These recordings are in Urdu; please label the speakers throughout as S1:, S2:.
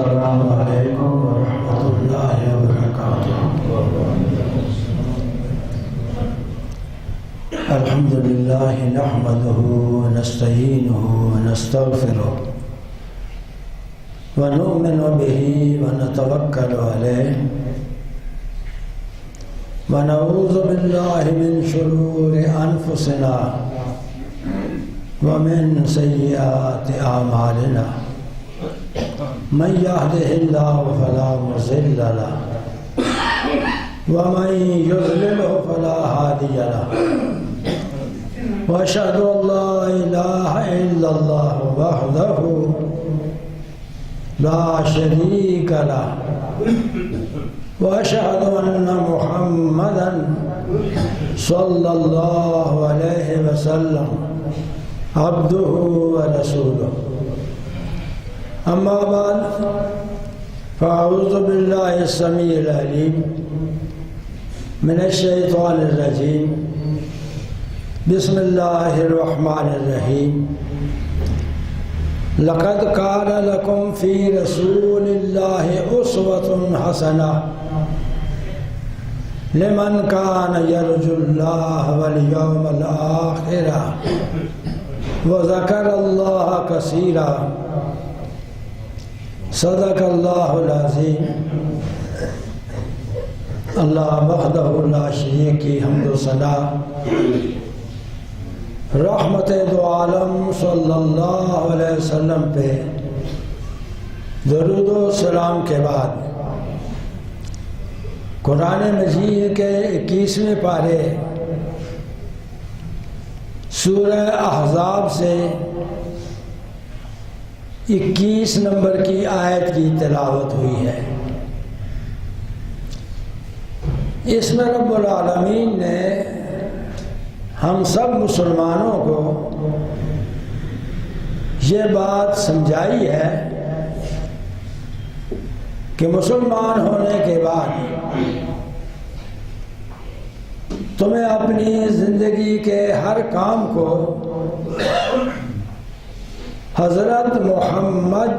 S1: السلام علیکم ورحمۃ اللہ وبرکاتہ۔ الحمد للہ نحمدہ ونستعینہ ونستغفرہ ونؤمن بہ ونتوکل علیہ ونعوذ باللہ من شرور انفسنا ومن سیئات اعمالنا من يهده الله فلا مضل له ومن يضلله فلا هادي له واشهد ان لا اله الا الله وحده لا شريك له واشهد ان محمدا صلى الله عليه وسلم عبده ورسوله اما بعد فاعوذ بالله السميع العليم من الشيطان الرجيم بسم الله الرحمن الرحيم لقد كان لكم في رسول الله أسوة حسنة لمن كان يرجو الله واليوم الآخر وذكر الله كثيرا صدق اللہ العظیم۔ اللہ وحدہ لا شریک کی حمد و ثنا، رحمت دو عالم صلی اللہ علیہ وسلم پہ درود و سلام کے بعد قرآن مجید کے 21ویں پارے سورہ احزاب سے 21 نمبر کی آیت کی تلاوت ہوئی ہے۔ اس میں رب العالمین نے ہم سب مسلمانوں کو یہ بات سمجھائی ہے کہ مسلمان ہونے کے بعد تمہیں اپنی زندگی کے ہر کام کو حضرت محمد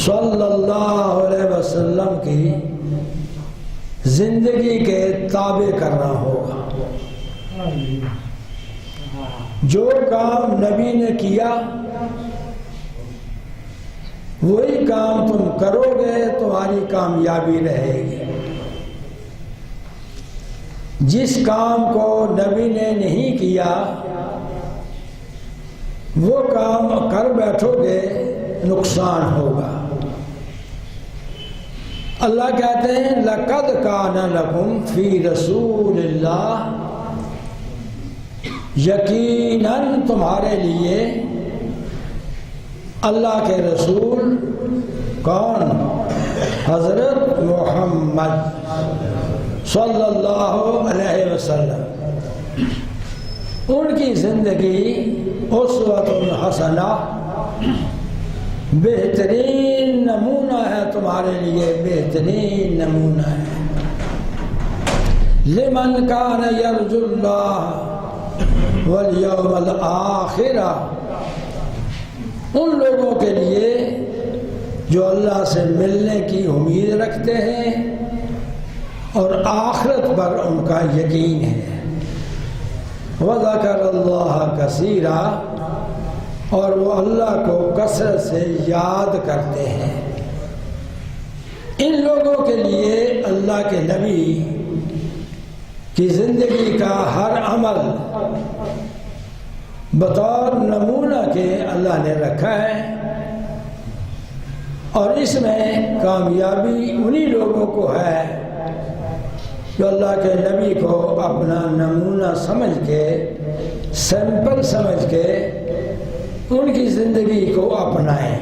S1: صلی اللہ علیہ وسلم کی زندگی کے تابع کرنا ہوگا۔ جو کام نبی نے کیا وہی کام تم کرو گے، تمہاری کامیابی رہے گی۔ جس کام کو نبی نے نہیں کیا وہ کام کر بیٹھو گے، نقصان ہوگا۔ اللہ کہتے ہیں لَقَدْ كَانَ لَكُمْ فِي رَسُولِ اللَّهِ، یقیناً تمہارے لیے اللہ کے رسول کون؟ حضرت محمد صلی اللہ علیہ وسلم، ان کی زندگی اسوۃ حسنہ بہترین نمونہ ہے، تمہارے لیے بہترین نمونہ ہے۔ لمن کان یرجو اللہ والیوم الآخر، ان لوگوں کے لیے جو اللہ سے ملنے کی امید رکھتے ہیں اور آخرت پر ان کا یقین ہے۔ وَذَكَرَ اللَّهَ كَثِيرًا، اور وہ اللہ کو کثرت سے یاد کرتے ہیں۔ ان لوگوں کے لیے اللہ کے نبی کی زندگی کا ہر عمل بطور نمونہ کے اللہ نے رکھا ہے، اور اس میں کامیابی انہی لوگوں کو ہے جو اللہ کے نبی کو اپنا نمونہ سمجھ کے، سیمپل سمجھ کے ان کی زندگی کو اپنائیں۔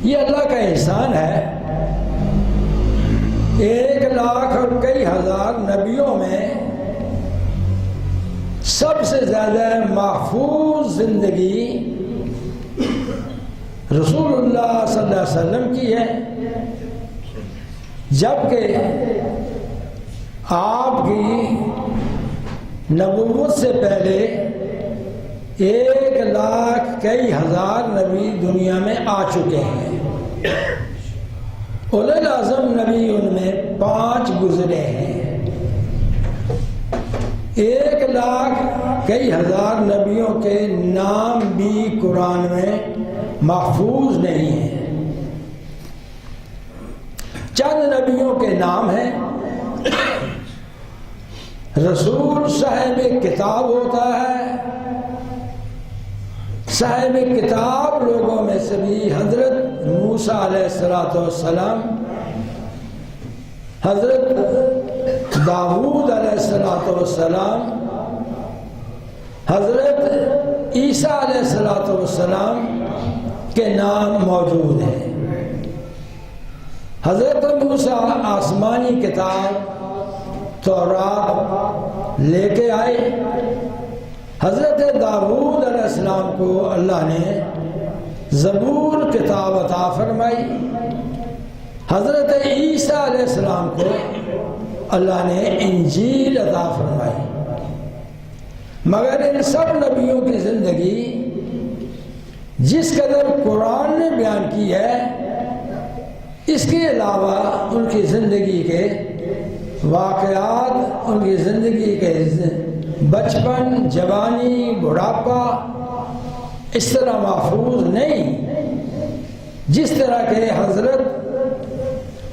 S1: یہ اللہ کا احسان ہے۔ 1 لاکھ اور کئی ہزار نبیوں میں سب سے زیادہ محفوظ زندگی رسول اللہ صلی اللہ علیہ وسلم کی ہے، جبکہ آپ کی نبوت سے پہلے 1,00,000 کئی ہزار نبی دنیا میں آ چکے ہیں۔ اولو العزم نبی ان میں 5 گزرے ہیں۔ 1,00,000 کئی ہزار نبیوں کے نام بھی قرآن میں محفوظ نہیں ہیں۔ چند نبیوں کے نام ہیں۔ رسول صاحب کتاب ہوتا ہے۔ صاحب کتاب لوگوں میں سے بھی حضرت موسیٰ علیہ السلام، حضرت داؤد علیہ السلام، حضرت عیسیٰ علیہ السلام کے نام موجود ہیں۔ حضرت موسیٰ آسمانی کتاب تورات لے کے آئے۔ حضرت داؤد علیہ السلام کو اللہ نے زبور کتاب عطا فرمائی۔ حضرت عیسیٰ علیہ السلام کو اللہ نے انجیل عطا فرمائی۔ مگر ان سب نبیوں کی زندگی جس قدر قرآن نے بیان کی ہے، اس کے علاوہ ان کی زندگی کے واقعات، ان کی زندگی کے بچپن، جوانی، بڑھاپا اس طرح محفوظ نہیں جس طرح کہ حضرت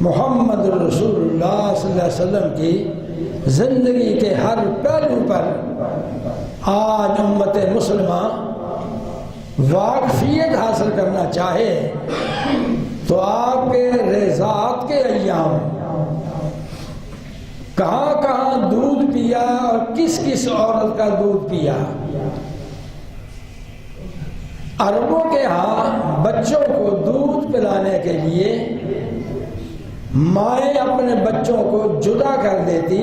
S1: محمد رسول اللہ صلی اللہ علیہ وسلم کی زندگی کے ہر پہلو پر آج امت مسلمہ واقفیت حاصل کرنا چاہے تو آپ کے ریاضات کے ایام کہاں کہاں دودھ پیا اور کس کس عورت کا دودھ پیا۔ عربوں کے ہاں بچوں کو دودھ پلانے کے لیے مائیں اپنے بچوں کو جدا کر دیتی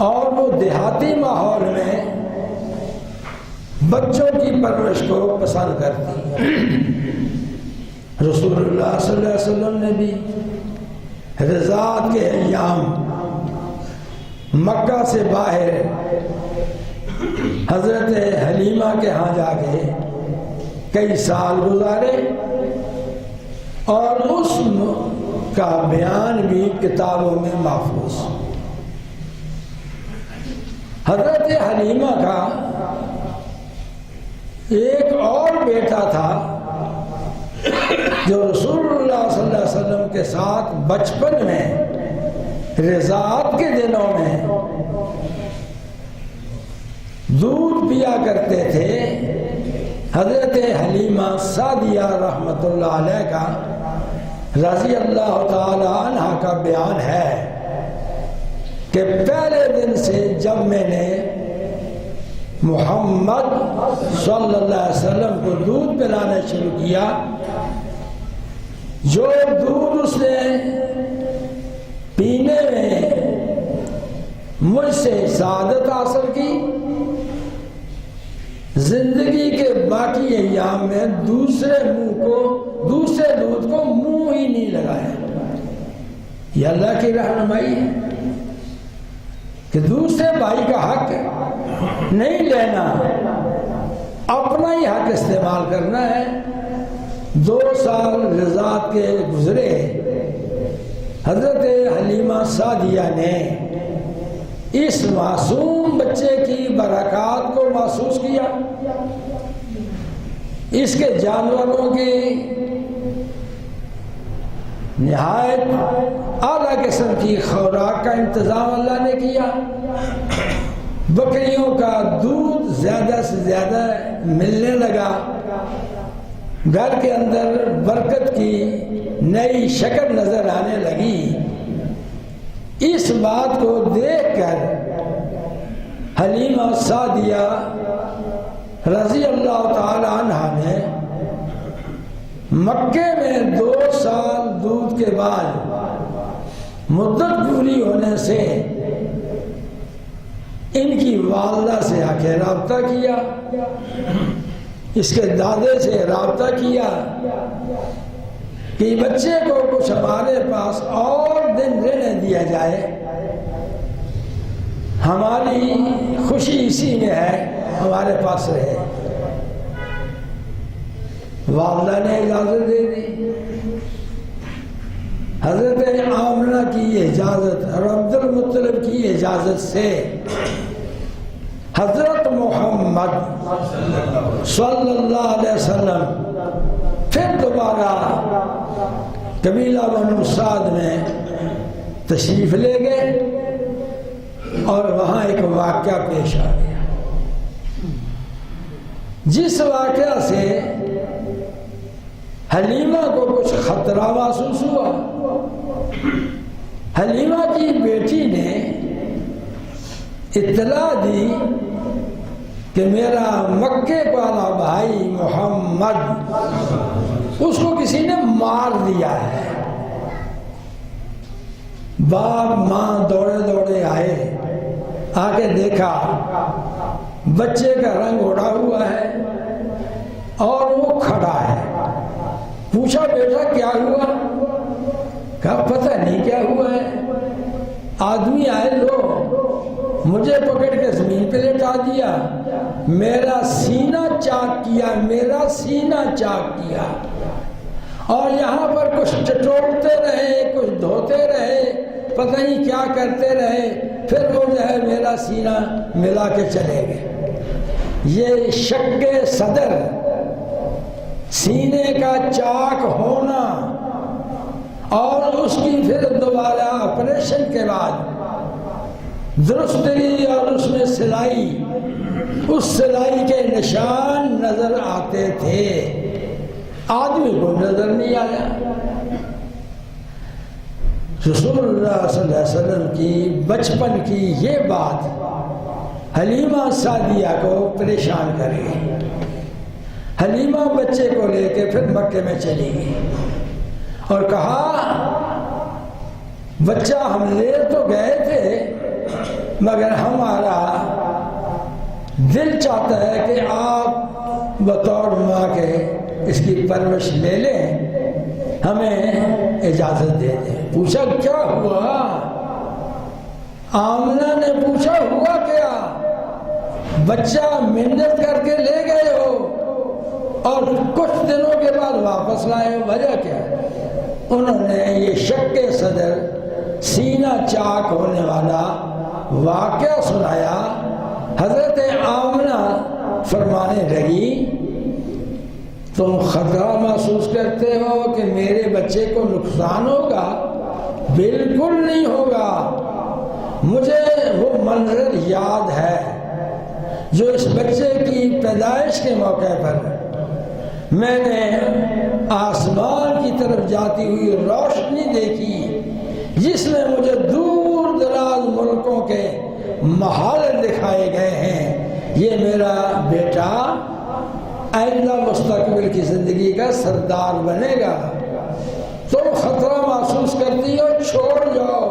S1: اور وہ دیہاتی ماحول میں بچوں کی پرورش کو پسند کرتی۔ رسول اللہ صلی اللہ علیہ وسلم نے بھی رضاعت کے ایام مکہ سے باہر حضرت حلیمہ کے ہاں جا کے کئی سال گزارے اور اس کا بیان بھی کتابوں میں محفوظ۔ حضرت حلیمہ کا ایک اور بیٹا تھا جو رسول اللہ صلی اللہ علیہ وسلم کے ساتھ بچپن میں رضاعت کے دنوں میں دودھ پیا کرتے تھے۔ حضرت حلیمہ سعدیہ رحمۃ اللہ علیہ کا رضی اللہ تعالی عنہ کا بیان ہے کہ پہلے دن سے جب میں نے محمد صلی اللہ علیہ وسلم کو دودھ پلانا شروع کیا، جو دودھ اس نے پینے میں مجھ سے سعادت حاصل کی، زندگی کے باقی ایام میں دوسرے دودھ کو منہ ہی نہیں لگایا۔ یہ اللہ کی رہنمائی ہے کہ دوسرے بھائی کا حق نہیں لینا، اپنا ہی حق استعمال کرنا ہے۔ 2 سال رضاعت کے گزرے، حضرت حلیمہ سعدیہ نے اس معصوم بچے کی برکات کو محسوس کیا، اس کے جانوروں کی نہایت اعلیٰ قسم کی خوراک کا انتظام اللہ نے کیا، بکریوں کا دودھ زیادہ سے زیادہ ملنے لگا، گھر کے اندر برکت کی نئی شکل نظر آنے لگی۔ اس بات کو دیکھ کر حلیمہ سعدیہ رضی اللہ تعالی عنہا نے مکے میں 2 سال دودھ کے بعد مدت پوری ہونے سے ان کی والدہ سے آ کے رابطہ کیا، اس کے دادے سے رابطہ کیا کہ بچے کو کچھ ہمارے پاس اور دن رہنے دیا جائے، ہماری خوشی اسی میں ہے ہمارے پاس رہے۔ والدہ نے اجازت دے دی۔ حضرت آمنہ کی اجازت اور عبد المطلب کی اجازت سے حضرت محمد صلی اللہ علیہ وسلم پھر دوبارہ قبیلہ بنو سعد میں تشریف لے گئے اور وہاں ایک واقعہ پیش آ گیا، جس واقعہ سے حلیمہ کو کچھ خطرہ محسوس ہوا۔ حلیمہ کی بیٹی نے اطلاع دی کہ میرا مکے والا بھائی محمد، اس کو کسی نے مار دیا ہے۔ باپ ماں دوڑے دوڑے آئے، آ کے دیکھا بچے کا رنگ اڑا ہوا ہے اور وہ کھڑا ہے۔ پوچھا بیٹا کیا ہوا؟ کہا پتہ نہیں کیا ہوا ہے، آدمی آئے لو مجھے پکڑ کے زمین پہ لٹا دیا، میرا سینہ چاک کیا، میرا سینہ چاک کیا، اور یہاں پر کچھ ٹٹولتے رہے، کچھ دھوتے رہے، پتہ نہیں کیا کرتے رہے، پھر وہ جو ہے میرا سینہ ملا کے چلے گئے۔ یہ شق صدر، سینے کا چاک ہونا اور اس کی پھر دوبارہ آپریشن کے بعد درستگی اور اس میں سلائی، اس سلائی کے نشان نظر آتے تھے، آدمی کو نظر نہیں آیا۔ رسول اللہ صلی اللہ علیہ وسلم کی بچپن کی یہ بات حلیمہ سعدیہ کو پریشان کر گئی۔ حلیمہ بچے کو لے کے پھر مکے میں چلی گئی اور کہا بچہ ہم لے تو گئے تھے مگر ہمارا دل چاہتا ہے کہ آپ بطور ماں کے اس کی پرورش لے لیں، ہمیں اجازت دے دیں۔ پوچھا کیا ہوا؟ آمنہ نے پوچھا ہوا کیا؟ بچہ منت کر کے لے گئے ہو اور کچھ دنوں کے بعد واپس لائے ہو، وجہ کیا؟ انہوں نے یہ شق صدر، سینہ چاک ہونے والا واقعہ سنایا۔ حضرت آمنہ فرمانے لگی تم خطرہ محسوس کرتے ہو کہ میرے بچے کو نقصان ہوگا؟ بالکل نہیں ہوگا۔ مجھے وہ منظر یاد ہے جو اس بچے کی پیدائش کے موقع پر میں نے آسمان کی طرف جاتی ہوئی روشنی دیکھی، جس میں مجھے دور دراز ملکوں کے محال دکھائے گئے ہیں۔ یہ میرا بیٹا آئندہ مستقبل کی زندگی کا سردار بنے گا۔ تم خطرہ محسوس کرتی ہو، چھوڑ جاؤ،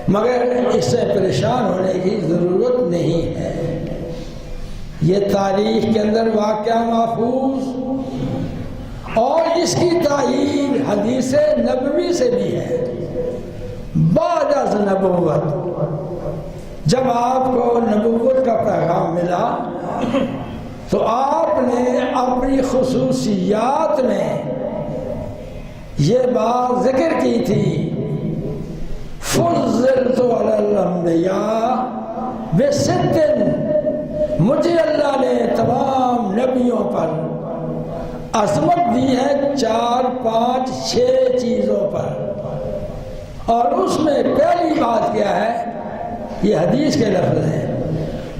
S1: مگر اس سے پریشان ہونے کی ضرورت نہیں ہے۔ یہ تاریخ کے اندر واقعہ محفوظ اور اس کی تائید حدیث نبوی سے بھی ہے۔ بعد از نبوت جب آپ کو نبوت کا پیغام ملا تو آپ نے اپنی خصوصیات میں یہ بات ذکر کی تھی، فضلت علی الانبیاء بست، مجھے اللہ نے تمام نبیوں پر عظمت دی ہے 4 5 6 چیزوں پر، اور اس میں پہلی بات کیا ہے؟ یہ حدیث کے لفظ ہیں،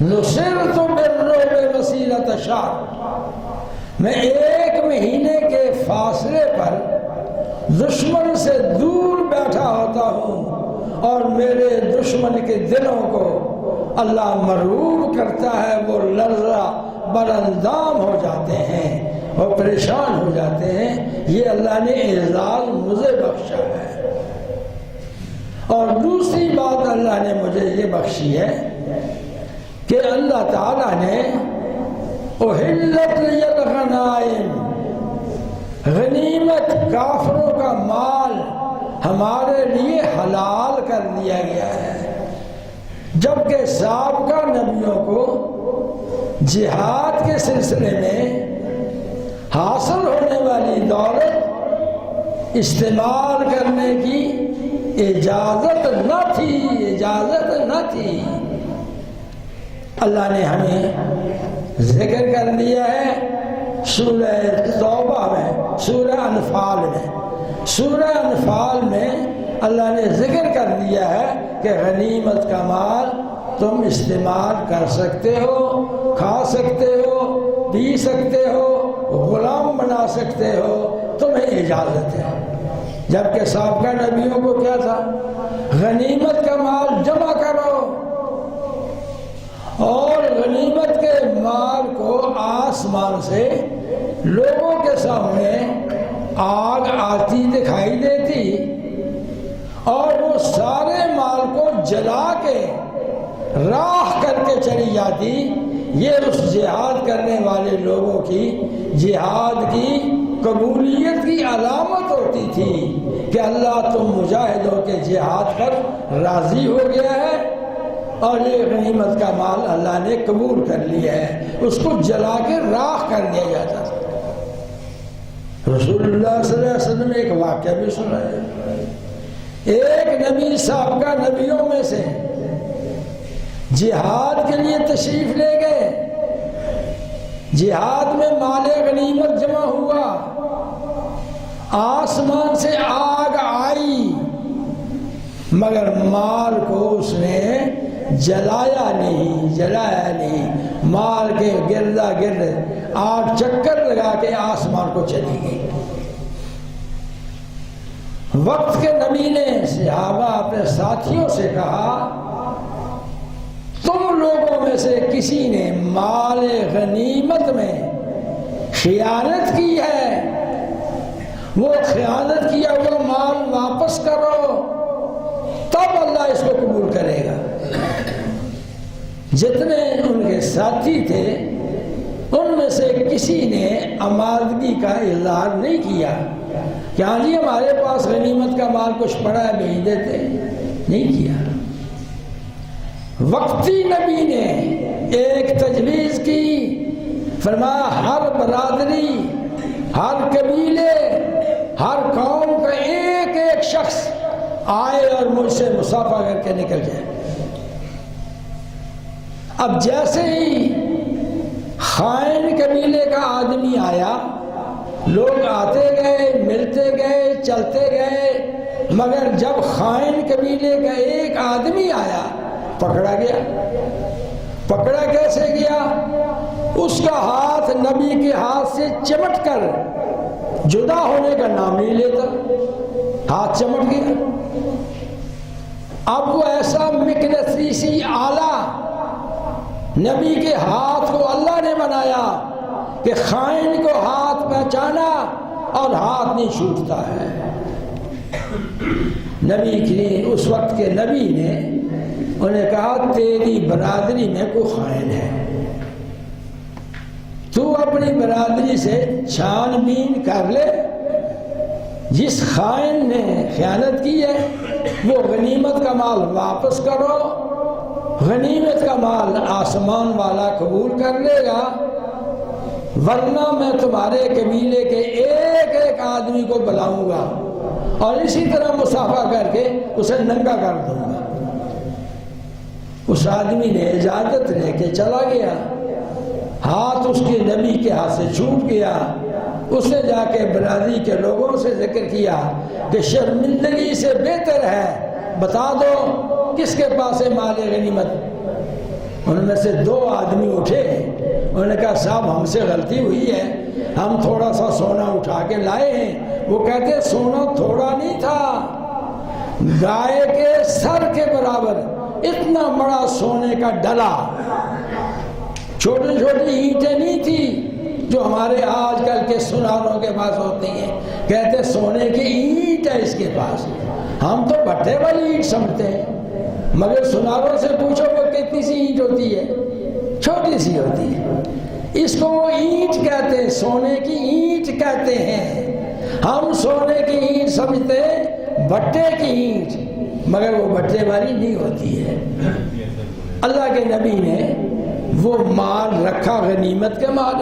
S1: نصرت بالرعب مسیرۃ شہر، میں 1 مہینے کے فاصلے پر دشمن سے دور بیٹھا ہوتا ہوں اور میرے دشمن کے دلوں کو اللہ مرعوب کرتا ہے، وہ لرزہ براندام ہو جاتے ہیں، وہ پریشان ہو جاتے ہیں۔ یہ اللہ نے اعزاز مجھے بخشا ہے۔ اور دوسری بات اللہ نے مجھے یہ بخشی ہے کہ اللہ تعالیٰ نے احلت لی الغنائم، غنیمت کافروں کا مال ہمارے لیے حلال کر دیا گیا ہے، جبکہ سابقہ نبیوں کو جہاد کے سلسلے میں حاصل ہونے والی دولت استعمال کرنے کی اجازت نہ تھی اللہ نے ہمیں ذکر کر دیا ہے سورہ توبہ میں، سورہ انفال میں اللہ نے ذکر کر دیا ہے کہ غنیمت کا مال تم استعمال کر سکتے ہو، کھا سکتے ہو، پی سکتے ہو، غلام بنا سکتے ہو، تمہیں اجازت ہے۔ جبکہ سابقہ نبیوں کو کیا تھا؟ غنیمت کا مال جمع کرو، اور غنیمت کے مال کو آسمان سے لوگوں کے سامنے آگ آتی دکھائی دیتی اور وہ سارے مال کو جلا کے راکھ کر کے چلی جاتی۔ یہ اس جہاد کرنے والے لوگوں کی جہاد کی قبولیت کی علامت ہوتی تھی کہ اللہ تم مجاہدوں کے جہاد پر راضی ہو گیا ہے اور یہ غنیمت کا مال اللہ نے قبول کر لیا ہے۔ اس کو جلا کے راکھ کر دیا جاتا تھا۔ رسول اللہ صلی اللہ علیہ وسلم نے ایک واقعہ بھی سنا ہے۔ ایک نبی سابقہ نبیوں میں سے جہاد کے لیے تشریف لے گئے، جہاد میں مال غنیمت جمع ہوا، آسمان سے آگ آئی، مگر مال کو اس نے جلایا نہیں، مال کے گردا گرد آگ چکر لگا کے آسمان کو چلی گئی۔ وقت کے نبی نے صحابہ اپنے ساتھیوں سے کہا تم لوگوں میں سے کسی نے مال غنیمت میں خیانت کی ہے، وہ خیانت کیا ہوا مال واپس کرو، تب اللہ اس کو قبول کرے گا۔ جتنے ان کے ساتھی تھے ان میں سے کسی نے آمادگی کا اظہار نہیں کیا کہ ہاں جی ہمارے پاس غنیمت کا مال کچھ پڑا ہے بھیج دیتے، نہیں کیا۔ وقتی نبی نے ایک تجویز کی، فرمایا ہر برادری، ہر قبیلے، ہر قوم کا ایک ایک شخص آئے اور مجھ سے مصافحہ کر کے نکل جائے۔ اب جیسے ہی خائن قبیلے کا آدمی آیا، لوگ آتے گئے، ملتے گئے، چلتے گئے، مگر جب خائن قبیلے کا ایک آدمی آیا پکڑا گیا۔ پکڑا کیسے گیا؟ اس کا ہاتھ نبی کے ہاتھ سے چمٹ کر جدا ہونے کا نام نہیں لیتا، ہاتھ چمٹ گیا۔ اب وہ ایسا مقناطیسی آلہ نبی کے ہاتھ کو اللہ نے بنایا کہ خائن کو ہاتھ پہچانا اور ہاتھ نہیں چھوٹتا ہے۔ نبی کی اس وقت کے نبی نے انہیں کہا تیری برادری میں کوئی خائن ہے، تو اپنی برادری سے چھان بین کر لے، جس خائن نے خیانت کی ہے وہ غنیمت کا مال واپس کرو، غنیمت کا مال آسمان والا قبول کر لے گا، ورنہ میں تمہارے قبیلے کے ایک ایک آدمی کو بلاؤں گا اور اسی طرح مصافحہ کر کے اسے ننگا کر دوں گا۔ اس آدمی نے اجازت لے کے چلا گیا، ہاتھ اس کے نبی کے ہاتھ سے چھوٹ گیا۔ اس نے جا کے برادری کے لوگوں سے ذکر کیا کہ شرمندگی سے بہتر ہے بتا دو کس کے پاس ہے مال غنیمت۔ ان میں سے دو آدمی اٹھے، انہوں نے کہا صاحب ہم سے غلطی ہوئی ہے، ہم تھوڑا سا سونا اٹھا کے لائے ہیں۔ وہ کہتے سونا تھوڑا نہیں تھا، گائے کے سر کے برابر اتنا بڑا سونے کا ڈلا، چھوٹی چھوٹی اینٹیں نہیں تھی جو ہمارے آج کل کے سناروں کے پاس ہوتی ہیں، کہتے سونے کی اینٹ ہے اس کے پاس۔ ہم تو بھٹے والی اینٹ سمجھتے ہیں، مگر سناروں سے پوچھو وہ کتنی سی اینٹ ہوتی ہے، چھوٹی سی ہوتی ہے۔ اس کو وہ اینٹ کہتے ہیں، سونے کی اینٹ کہتے ہیں۔ ہم سونے کی اینٹ سمجھتے ہیں بھٹے کی اینٹ، مگر وہ بھٹے والی نہیں ہوتی ہے۔ اللہ کے نبی نے وہ مال رکھا غنیمت کے مال